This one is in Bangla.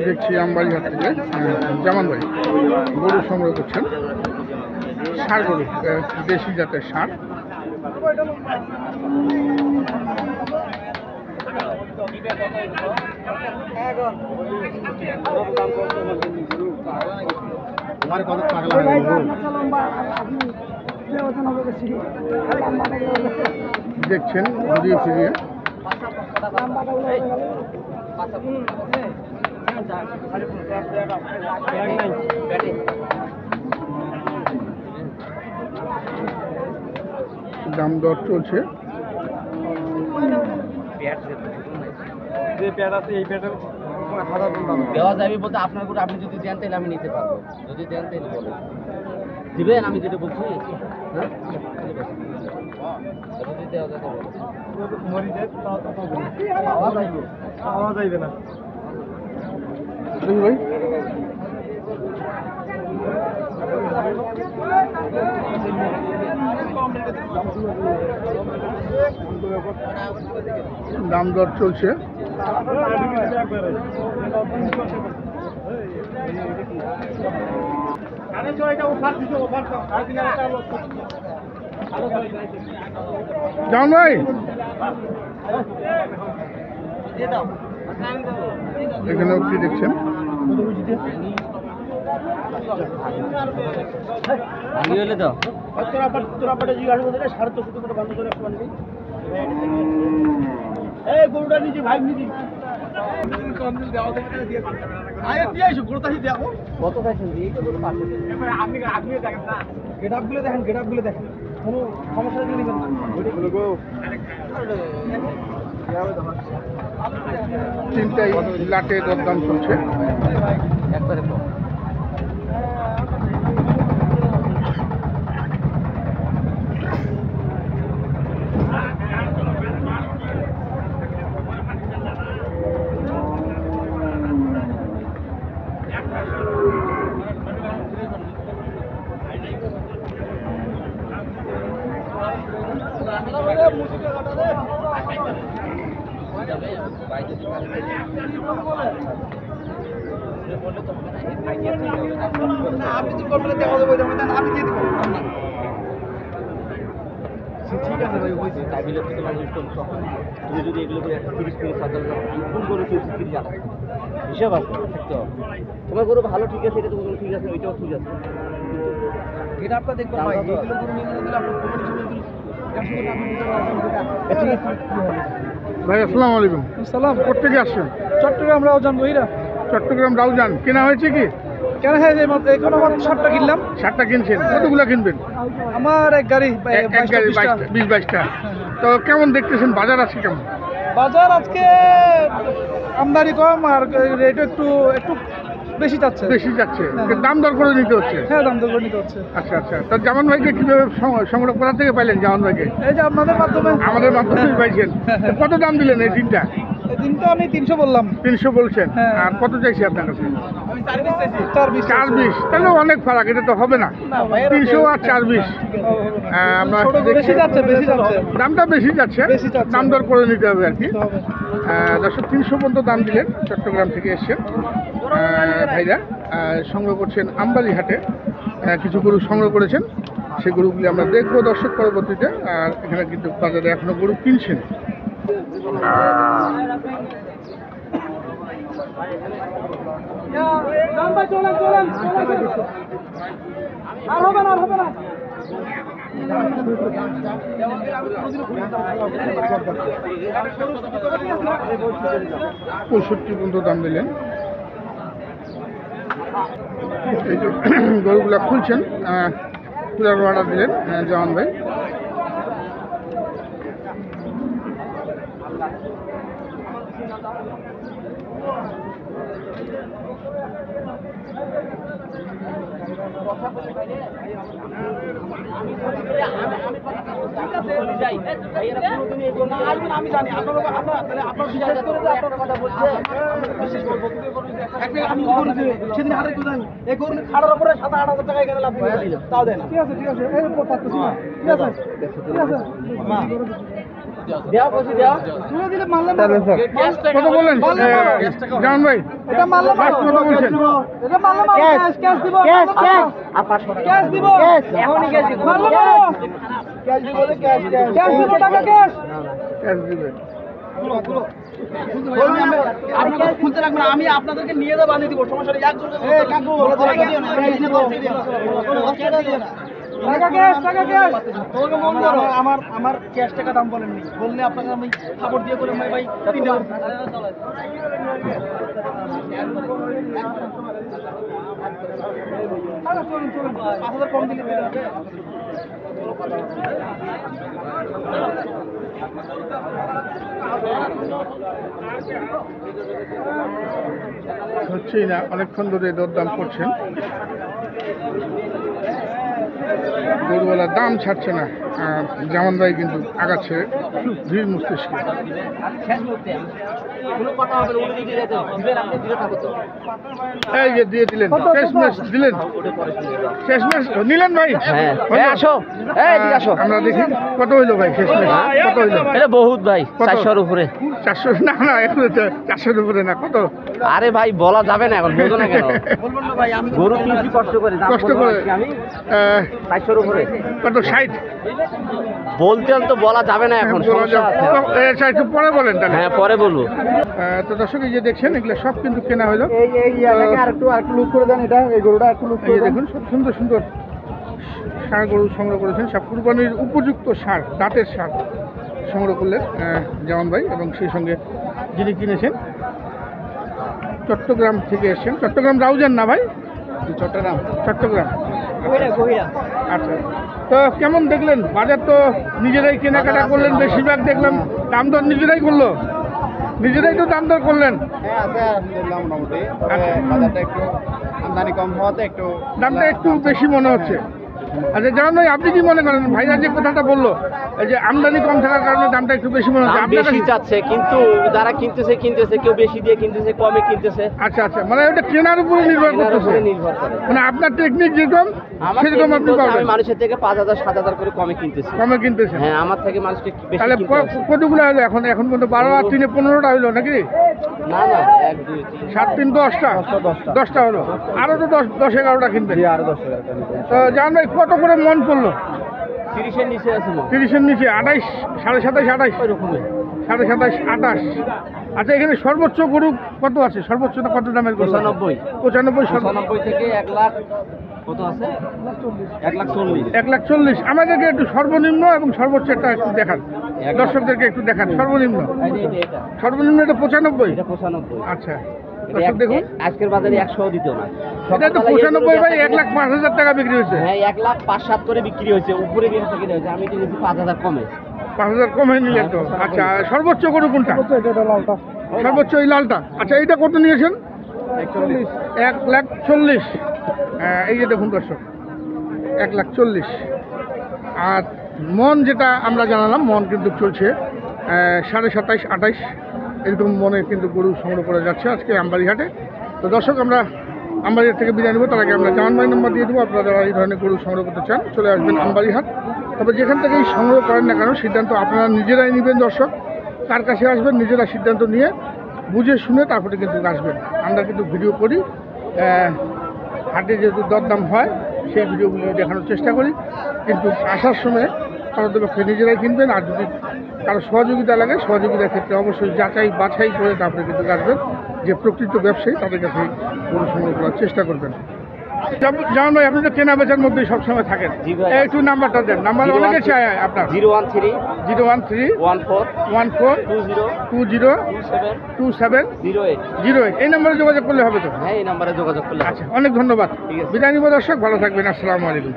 দেখছি আমবাড়ি হাট থেকে জামান ভাই গরু সংগ্রহ করছেন, ষাঁড় গরু, দেশি জাতের ষাঁড়। দেখছেন ঘুরিয়ে ফিরিয়ে। দাম দর চলছে। দেওয়া যাবে বলতে আপনার করে আপনি যদি দেন তাহলে আমি নিতে পারবো, যদি দেন তাহলে বলেন দিবেন, আমি যেটা বলছি হ্যাঁ যদি দেওয়া যাবে পাওয়া যাইবে না ভাই। দাম দর চলছে। জান ভাই এখানেও কি দেখছেন? গরুটা নিজে ভাই নিজে কোনো সমস্যা নেবেন না। তিনটাই লাটে দরদাম চলছে। একবারে আপনি যদি করবেন দেখা যাবে আমি দিয়ে দেবো। ঠিক আছে ভাই, ওই তাই বিলে থেকে মানুষ তখন তুমি যদি এগুলো করে একটা 30 মিনিট সাদা কোন করে তুই 30 জানা হিসাব আছে থাকতে হবে। তোমার গরু ভালো ঠিক আছে, এটা তো গরু ঠিক আছে, ওইটাও ঠিক আছে, এটা আপনার দেখবেন ভাই, এইগুলো গরু নিয়ে দিলে আপনার ভাই আসসালামু আলাইকুম। সালাম। কোথেকে আসছেন? চট্টগ্রাম রাউজান বহিরা। চট্টগ্রাম রাউজান। কেনা হয়েছে কি? কেন হ্যাঁ যে মাত্র এখন আমার 7টা কিনলাম। 7টা কিনছেন? কতগুলো কিনবেন? আমার এক গাড়ি এক গাড়ি 20-22টা। তো কেমন দেখতেছেন বাজার আছে কেমন? বাজার আজকে আমদানি কম আর রেটও একটু একটু বেশি যাচ্ছে। বেশি যাচ্ছে, দাম দর করে নিতে হচ্ছে। হ্যাঁ, দাম দর করে নিতে হচ্ছে। আচ্ছা আচ্ছা। তো জামান ভাইকে কিভাবে সংগ্রহ করা থেকে পাইলেন? জামান ভাইকে এই যে আপনাদের মাধ্যমে। আমাদের মাধ্যমে পাইছেন। কত দাম দিলেন এই দিনটা? এই দিনটা আমি 300 বললাম। 300 বলছেন? হ্যাঁ। আর কত চাইছি আপনার কাছে? আমি 420 চাইছি। 420। তাহলে অনেক ফারাক, এটা তো হবে না। 300 আর 420 আমরা বেশি যাচ্ছে, বেশি যাচ্ছে, দামটা বেশি যাচ্ছে, দাম দর করে নিতে হবে আর কি। 300 পর্যন্ত দাম দিলেন। চট্টগ্রাম থেকে এসছেন ভাইরা, সংগ্রহ করছেন আমবাড়ি হাটে। কিছু গরু সংগ্রহ করেছেন, সেই গরুগুলি আমরা দেখবো দর্শক পরবর্তীতে। আর এখানে কিন্তু বাজারে এখনো গরু কিনছেন। আর হবে না, আর হবে না। 65 পর্যন্ত দাম দিলেন। এই যে গরুগুলা খুলছেন, খোলার অর্ডার দিলেন জামান ভাই। আমি জানি আপনার কথা বলছে। সেদিন হাটে কোথায় এই গরু খাড়ার উপরে 7-8 হাজার টাকা এখানে লাভ তাও দেয় না। ঠিক আছে, ঠিক আছে, ঠিক আছে। দেওয়া কইছি দেওয়া তুলে দিলে মারলে তাহলে স্যার কত বললেন জামান ভাই এটা মারলে লাস্ট কত বলছেন এটা মারলে ক্যাশ দিব আর 500 টাকা ক্যাশ দিব এখনই ক্যাশ দিব মারলে ক্যাশ দিব ক্যাশ দিব টাকা ক্যাশ ক্যাশ দিবে আপনাদের খুলতে রাখবেন আমি আপনাদেরকে নিয়ে যা বানিয়ে দিব সমস্যা নেই টাকা ক্যাশ তোমাকে মন করো আমার ক্যাশ টাকা দাম বলেননি বললে আপনাকে আমি খবর দিয়ে করে ভাই তিনটা চলুন 5000 কম দিলে হচ্ছেই না, অনেকক্ষণ ধরে দরদাম করছেন, গরুওয়ালার দাম ছাড়ছে না। জামান ভাই কিন্তু আগাচ্ছে ধীর মস্তিষ্কে। এই যে দিয়ে দিলেন, শেষমেশ দিলেন, শেষমেশ নিলেন ভাই। হ্যাঁ হলো? আসো এই দিকে আসো আমরা দেখি কত হইলো ভাই শেষমেশ, কত হইলো? এটা বহুত ভাই কত? 400 এর উপরে 400 না না, এখন 400-এর উপরে না, কত? আরে ভাই বলা যাবে না এখন বুঝো না কেন বলবেন না ভাই আমি গরু কিনছি কষ্ট করে দাম কষ্ট বলবো করে। আজকে আমি 400 এর উপরে কত? 60? বলতে তো বলা যাবে না এখন বলা সমস্যা যাবে। আছে তো, আচ্ছা, একটু পরে বলেন তাহলে। হ্যাঁ পরে বলবো তো দর্শক এই যে দেখছেন, এগুলো সব কিন্তু কেনা হলো। আরেকটু লুক করে দেন এটা এই গরুটা একটু লুক এই যে দেখুন, সব সুন্দর সুন্দর ষাঁড় গরু সংগ্রহ করেছেন, সব কুরবানির উপযুক্ত ষাঁড়, দাঁতের ষাঁড় সংগ্রহ করলেন জামান ভাই, এবং সেই সঙ্গে যিনি কিনেছেন চট্টগ্রাম থেকে এসেছেন। চট্টগ্রাম রাউজান না ভাই? চট্টগ্রাম। আচ্ছা, তো কেমন দেখলেন বাজার? তো নিজেরাই কেনাকাটা করলেন, বেশিরভাগ দেখলাম দাম দর নিজেরাই করলো, নিজেরাই তো দাম দর করলেন। হ্যাঁ আছে আলহামদুলিল্লাহ মোটামুটি আচ্ছা। বাজারটা একটু আমদানি কম হওয়াতে একটু দামটা একটু বেশি মনে হচ্ছে। আচ্ছা জামান ভাই, আপনি কি মনে করেন? ভাইরা যে কথাটা বললো, এই যে আমদানি কম থাকার কারণে দামটা একটু বেশি মনে হচ্ছে দাম আপনার বেশি কাছে? চাচ্ছে কিন্তু যারা কিনতেছে কেউ বেশি দিয়ে কিনতেছে কমে কিনতেছে আচ্ছা আচ্ছা, মানে ওটা কেনার উপরে নির্ভর এটার করতেছে, উপরে নির্ভর করে মানে আপনার টেকনিক যেরকম আমার সেরকম আপনি technique বলতে পাবেন, আমি মানুষের থেকে 5000 7000 করে কমে কিনতেছি কমে কিনতেছেন। হ্যাঁ আমার থেকে মানুষকে বেশি তাহলে কিনতে হচ্ছে। কতগুলো হলো এখন? এখন পর্যন্ত 12 আর 3 15টা হলো নাকি? না না 1 2 3 7 3 10টা, 10টা হলো, আরো তো 10 11টা কিনবেন। আরো 10 টাকা তো জামান ভাই কত করে মন পড়লো? 30 এর নিচে আছে মো 30-এর নিচে 28, 27.5, 28, ওই রকমই 27.5, 28। আচ্ছা, এখানে সর্বোচ্চ গরু কত আছে? সর্বোচ্চটা কত দামের গরু? 95 95 95 থেকে 1 লাখ কত আছে 1,40,000 1,40,000। আমাদেরকে একটু সর্বনিম্ন এবং সর্বোচ্চ একটা একটু দেখান, দর্শকদেরকে একটু দেখান সর্বনিম্ন। এটা সর্বনিম্ন এটা 95। এটা 95 আচ্ছা এটা দর্শক দেখুন, আজকের বাজারে 100 দিত না এটা তো 95 ভাই 1,05,000 টাকা বিক্রি হয়েছে। হ্যাঁ 1 লাখ 5-7 করে বিক্রি হয়েছে উপরে বেশি কিনে হয়েছে আমি কিনেছি 5000 কমে 5,000 কমে নিলেন তো। আচ্ছা, সর্বোচ্চ গরু কোনটা? এটা লালটা সর্বোচ্চ এই লালটা। আচ্ছা, এইটা কত নিয়েছেন? 1,40,000। এই যে দেখুন দর্শক, 1,40,000। আর মন যেটা আমরা জানালাম, মন কিন্তু চলছে 27.5 28 এরকম মনে কিন্তু গরু সংগ্রহ করা যাচ্ছে আজকে আমবাড়িহাটে। তো দর্শক, আমরা আমবাড়িহাট থেকে বিদায় নেবো, তার আগে আমরা জামান ভাই নম্বর দিয়ে দেবো। আপনারা যারা এই ধরনের গরু সংগ্রহ করতে চান চলে আসবেন আমবাড়িহাট। তবে যেখান থেকেই সংগ্রহ করেন না কেন, সিদ্ধান্ত আপনারা নিজেরাই নেবেন দর্শক। কার কাছে আসবেন নিজেরা সিদ্ধান্ত নিয়ে বুঝে শুনে তারপরে কিন্তু আসবেন। আমরা কিন্তু ভিডিও করি, হাটে যেহেতু দরদাম হয় সেই ভিডিওগুলি দেখানোর চেষ্টা করি, কিন্তু আসার সময় পক্ষে নিজেরাই কিনবেন। আর যদি কারো সহযোগিতা লাগে, সহযোগিতার ক্ষেত্রে অবশ্যই যাচাই বাছাই করে তারপরে কিন্তু আসবেন। যে প্রকৃত ব্যবসায়ী তাদের কাছে গরু সংগ্রহ করার চেষ্টা করবেন। জামান ভাই, আপনি তো কেনা বেচার মধ্যেই সবসময় থাকেন, জি ভাই। একটু নাম্বারটা দেন। নাম্বার অনেকে চাই আপনার। 013 013 14 14 20 20 27 27 08 08। এই নাম্বারে যোগাযোগ করলে হবে তো? হ্যাঁ এই নাম্বারে যোগাযোগ করলে হবে। আচ্ছা, অনেক ধন্যবাদ। ঠিক আছে। বিদায় নিব দর্শক, ভালো থাকবেন। আসসালামু আলাইকুম।